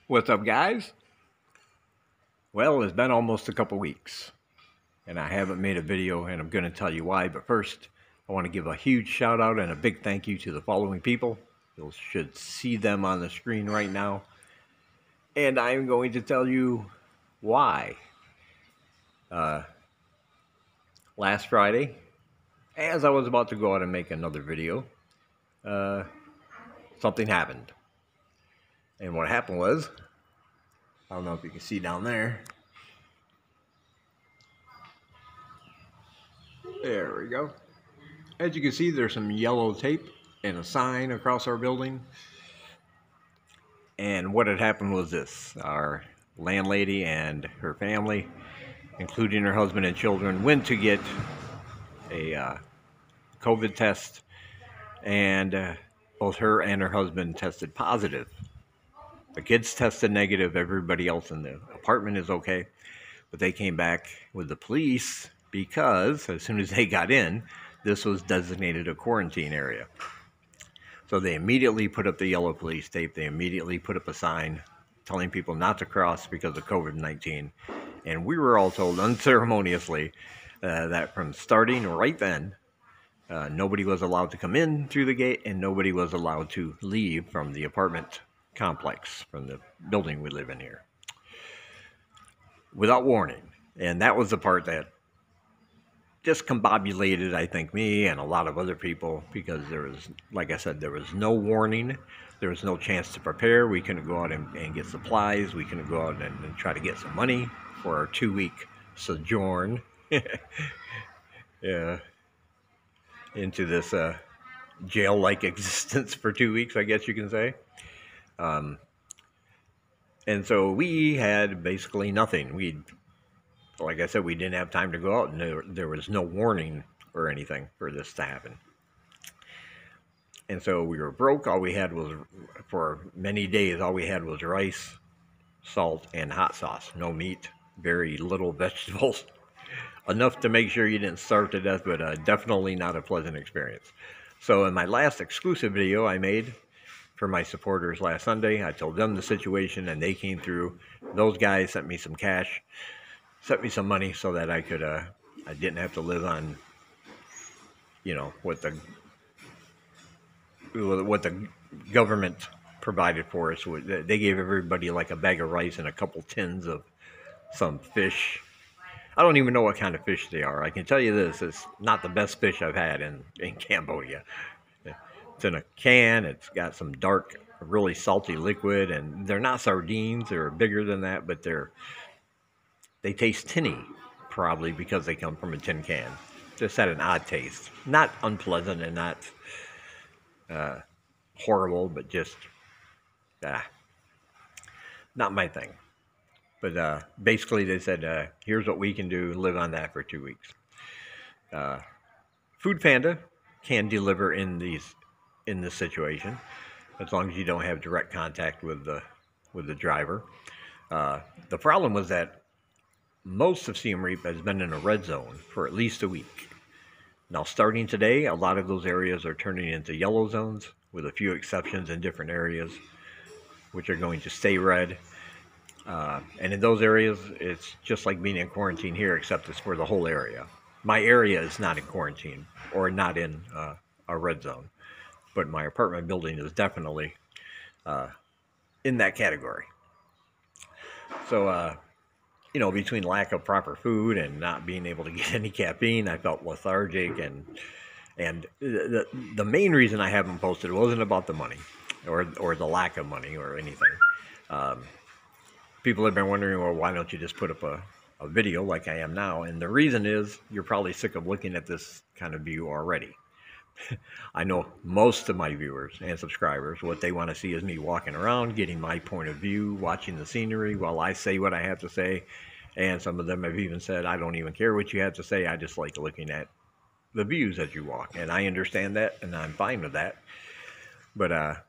What's up, guys? Well, it's been almost a couple weeks, and I haven't made a video, and I'm going to tell you why. But first, I want to give a huge shout out and a big thank you to the following people. You should see them on the screen right now, and I'm going to tell you why. Uh, Last Friday, as I was about to go out and make another video, uh, something happened. And what happened was, I don't know if you can see down there. There we go. As you can see, there's some yellow tape and a sign across our building. And what had happened was this. Our landlady and her family, including her husband and children, went to get a COVID test, and both her and her husband tested positive. The kids tested negative. Everybody else in the apartment is okay. But they came back with the police because as soon as they got in, this was designated a quarantine area. So they immediately put up the yellow police tape. They immediately put up a sign telling people not to cross because of COVID-19. And we were all told unceremoniously that from starting right then, nobody was allowed to come in through the gate and nobody was allowed to leave from the apartment complex, from the building we live in here, without warning. And that was the part that discombobulated, I think, me and a lot of other people, because there was, like I said, there was no warning. There was no chance to prepare. We couldn't go out and get supplies. We couldn't go out and try to get some money for our 2-week sojourn yeah, into this jail-like existence for 2 weeks, I guess you can say. And so we had basically nothing. Like I said, we didn't have time to go out, and there was no warning or anything for this to happen. And so we were broke. All we had was, for many days, all we had was rice, salt, and hot sauce. No meat, very little vegetables. Enough to make sure you didn't starve to death, but definitely not a pleasant experience. So in my last exclusive video I made for my supporters last Sunday, I told them the situation, and they came through. Those guys sent me some cash, sent me some money so that I could, I didn't have to live on, you know, what the government provided for us. They gave everybody like a bag of rice and a couple tins of some fish. I don't even know what kind of fish they are. I can tell you this, it's not the best fish I've had in Cambodia. It's in a can, it's got some dark, really salty liquid, and they're not sardines, they're bigger than that, but they taste tinny, probably because they come from a tin can. Just had an odd taste. Not unpleasant and not horrible, but just not my thing. But basically they said, here's what we can do, live on that for 2 weeks. Food Panda can deliver in this situation, as long as you don't have direct contact with the driver. The problem was that most of Siem Reap has been in a red zone for at least a week. Now, starting today, a lot of those areas are turning into yellow zones, with a few exceptions in different areas, which are going to stay red. And in those areas, it's just like being in quarantine here, except it's for the whole area. My area is not in quarantine, or not in a red zone, but my apartment building is definitely in that category. So, you know, between lack of proper food and not being able to get any caffeine, I felt lethargic, and the main reason I haven't posted wasn't about the money or the lack of money or anything. People have been wondering, well, why don't you just put up a video like I am now? And the reason is, you're probably sick of looking at this kind of view already. I know most of my viewers and subscribers, what they want to see is me walking around, getting my point of view, watching the scenery while I say what I have to say. And some of them have even said, I don't even care what you have to say, I just like looking at the views as you walk. And I understand that, and I'm fine with that. But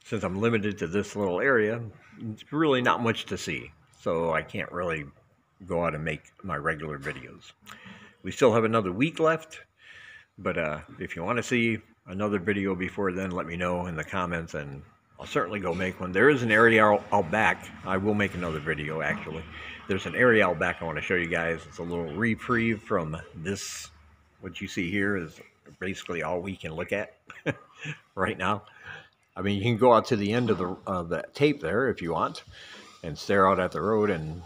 since I'm limited to this little area, it's really not much to see. So I can't really go out and make my regular videos. We still have another week left. But if you want to see another video before then, let me know in the comments, and I'll certainly go make one. There is an area out back. I will make another video actually. There's an area out back I want to show you guys. It's a little reprieve from this. What you see here is basically all we can look at right now. I mean, you can go out to the end of the tape there if you want and stare out at the road and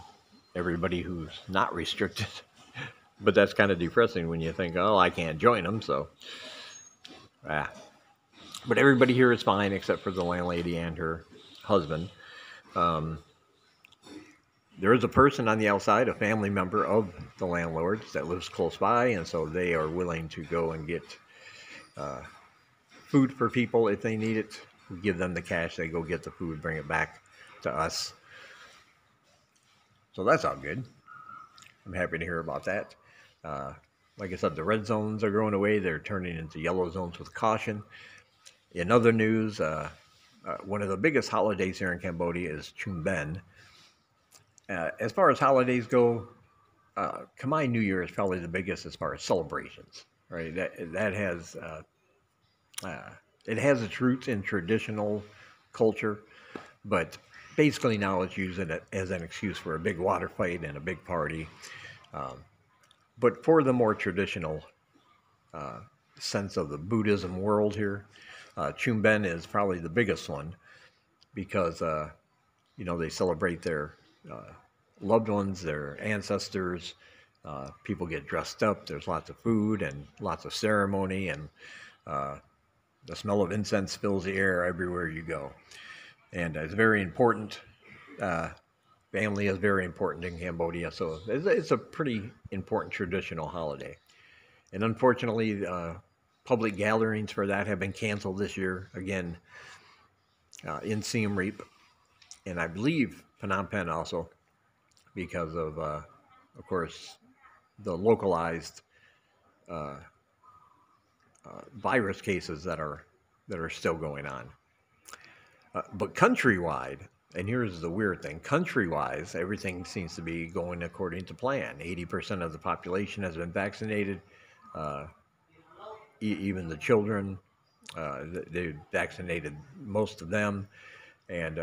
everybody who's not restricted. But that's kind of depressing when you think, oh, I can't join them, so. But everybody here is fine except for the landlady and her husband. There is a person on the outside, a family member of the landlords that lives close by, and so they are willing to go and get food for people if they need it. We give them the cash, they go get the food, bring it back to us. So that's all good. I'm happy to hear about that. Like I said, the red zones are going away. They're turning into yellow zones with caution. In other news, one of the biggest holidays here in Cambodia is Chum Ben. As far as holidays go, Khmer New Year is probably the biggest as far as celebrations, right? That has it has its roots in traditional culture, but basically now it's used as an excuse for a big water fight and a big party. But for the more traditional sense of the Buddhism world here, Chum Ben is probably the biggest one because, they celebrate their loved ones, their ancestors. People get dressed up. There's lots of food and lots of ceremony, and the smell of incense fills the air everywhere you go. And it's very important. Family is very important in Cambodia, so it's a pretty important traditional holiday. And unfortunately, public gatherings for that have been canceled this year, again, in Siem Reap, and I believe Phnom Penh also, because of course, the localized virus cases that are still going on. But countrywide, and here's the weird thing, country-wise, everything seems to be going according to plan. 80% of the population has been vaccinated. Even the children, they've vaccinated most of them, and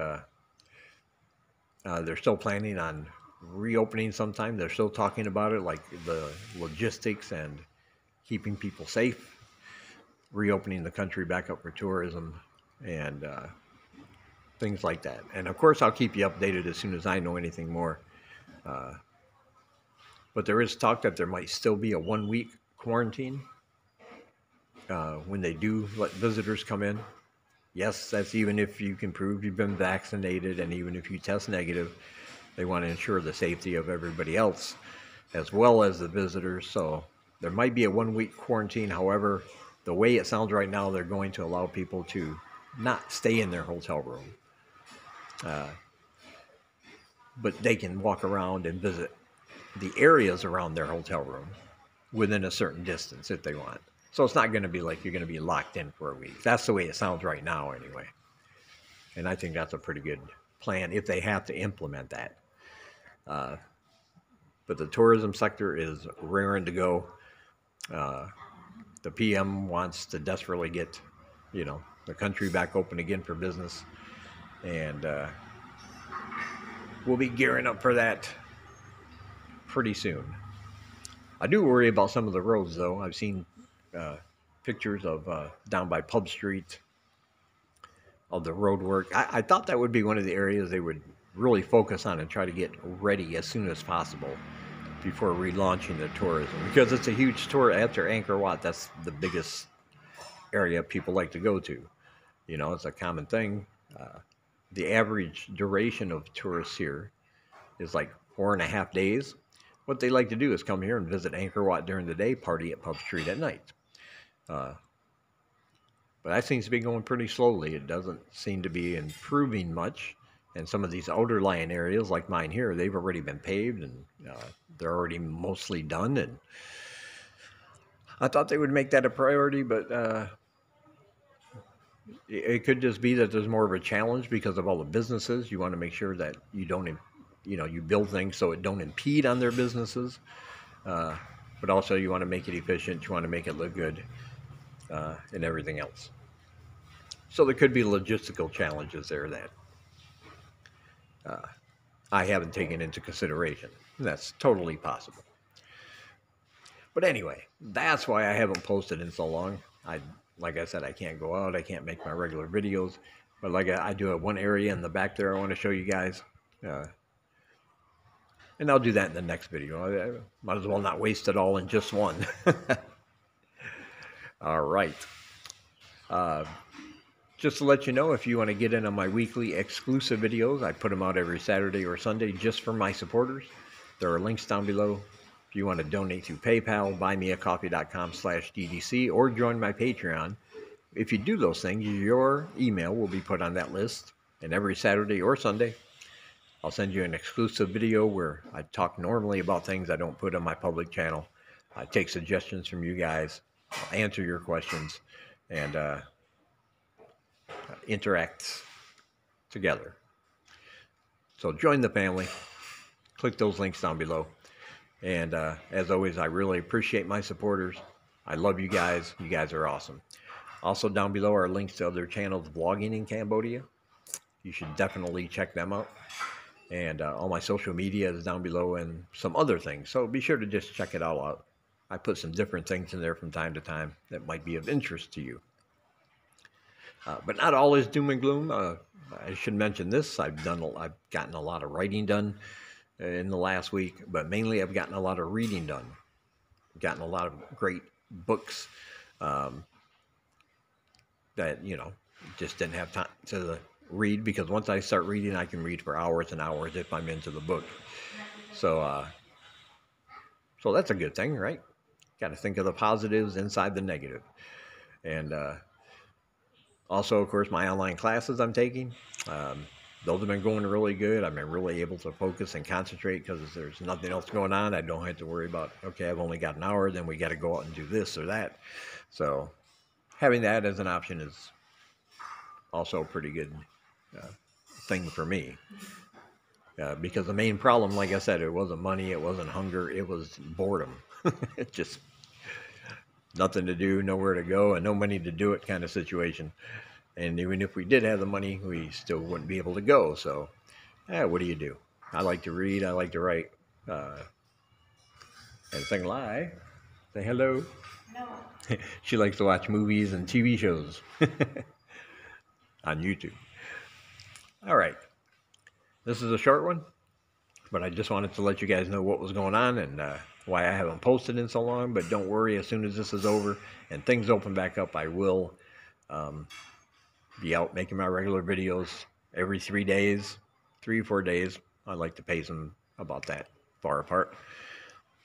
they're still planning on reopening sometime. They're still talking about it, like the logistics and keeping people safe, reopening the country back up for tourism, and things like that. And of course, I'll keep you updated as soon as I know anything more. But there is talk that there might still be a 1-week quarantine when they do let visitors come in. Yes, that's even if you can prove you've been vaccinated, and even if you test negative, they want to ensure the safety of everybody else as well as the visitors. So there might be a 1-week quarantine. However, the way it sounds right now, they're going to allow people to not stay in their hotel room. But they can walk around and visit the areas around their hotel room within a certain distance if they want. So it's not going to be like you're going to be locked in for a week. That's the way it sounds right now anyway. And I think that's a pretty good plan if they have to implement that. But the tourism sector is raring to go. The PM wants to desperately get, the country back open again for business. And we'll be gearing up for that pretty soon. I do worry about some of the roads, though. I've seen pictures of down by Pub Street of the road work. I thought that would be one of the areas they would really focus on and try to get ready as soon as possible before relaunching the tourism, because it's a huge tour after Angkor Wat. That's the biggest area people like to go to. It's a common thing. The average duration of tourists here is like 4.5 days. What they like to do is come here and visit Angkor Wat during the day, party at Pub Street at night. But that seems to be going pretty slowly. It doesn't seem to be improving much. And some of these outer lying areas, like mine here, they've already been paved, and they're already mostly done. And I thought they would make that a priority, but it could just be that there's more of a challenge because of all the businesses. You want to make sure that you don't, you build things so it don't impede on their businesses. But also you want to make it efficient. You want to make it look good and everything else. So there could be logistical challenges there that I haven't taken into consideration. That's totally possible. But anyway, that's why I haven't posted in so long. Like I said, I can't go out. I can't make my regular videos. But like I do have one area in the back there I want to show you guys. And I'll do that in the next video. I might as well not waste it all in just one. All right. Just to let you know, if you want to get in on my weekly exclusive videos, I put them out every Saturday or Sunday just for my supporters. There are links down below. If you want to donate through PayPal, buymeacoffee.com/DDC, or join my Patreon. If you do those things, your email will be put on that list. And every Saturday or Sunday, I'll send you an exclusive video where I talk normally about things I don't put on my public channel. I take suggestions from you guys, I'll answer your questions, and interact together. So join the family. Click those links down below. And as always, I really appreciate my supporters. I love you guys. You guys are awesome. Also down below are links to other channels vlogging in Cambodia. You should definitely check them out. And all my social media is down below and some other things. So be sure to just check it all out. I put some different things in there from time to time that might be of interest to you. But not all is doom and gloom. I should mention this. I've gotten a lot of writing done in the last week, but mainly I've gotten a lot of reading done. I've gotten a lot of great books that, just didn't have time to read, because once I start reading, I can read for hours and hours if I'm into the book. So that's a good thing, right? Got to think of the positives inside the negative. And also, of course, my online classes I'm taking, those have been going really good. I've been really able to focus and concentrate because there's nothing else going on. I don't have to worry about, okay, I've only got an hour, then we got to go out and do this or that. So having that as an option is also a pretty good thing for me. Because the main problem, like I said, it wasn't money, it wasn't hunger, it was boredom. It's just nothing to do, nowhere to go, and no money to do it kind of situation. And even if we did have the money, we still wouldn't be able to go. So, what do you do? I like to read, I like to write, and sing lie. Say hello. No. She likes to watch movies and TV shows on YouTube. All right. This is a short one, but I just wanted to let you guys know what was going on and why I haven't posted in so long. But don't worry, as soon as this is over and things open back up, I will be out making my regular videos every 3 days, 3 or 4 days. I like to pace them about that far apart.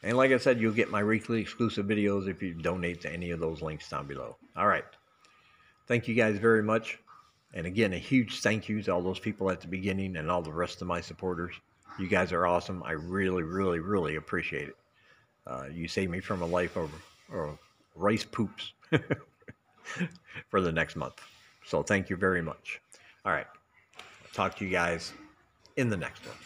And like I said, you'll get my weekly exclusive videos if you donate to any of those links down below. All right. Thank you guys very much. And again, a huge thank you to all those people at the beginning and all the rest of my supporters. You guys are awesome. I really, really, really appreciate it. You saved me from a life of rice poops for the next month. So thank you very much. All right. Talk to you guys in the next one.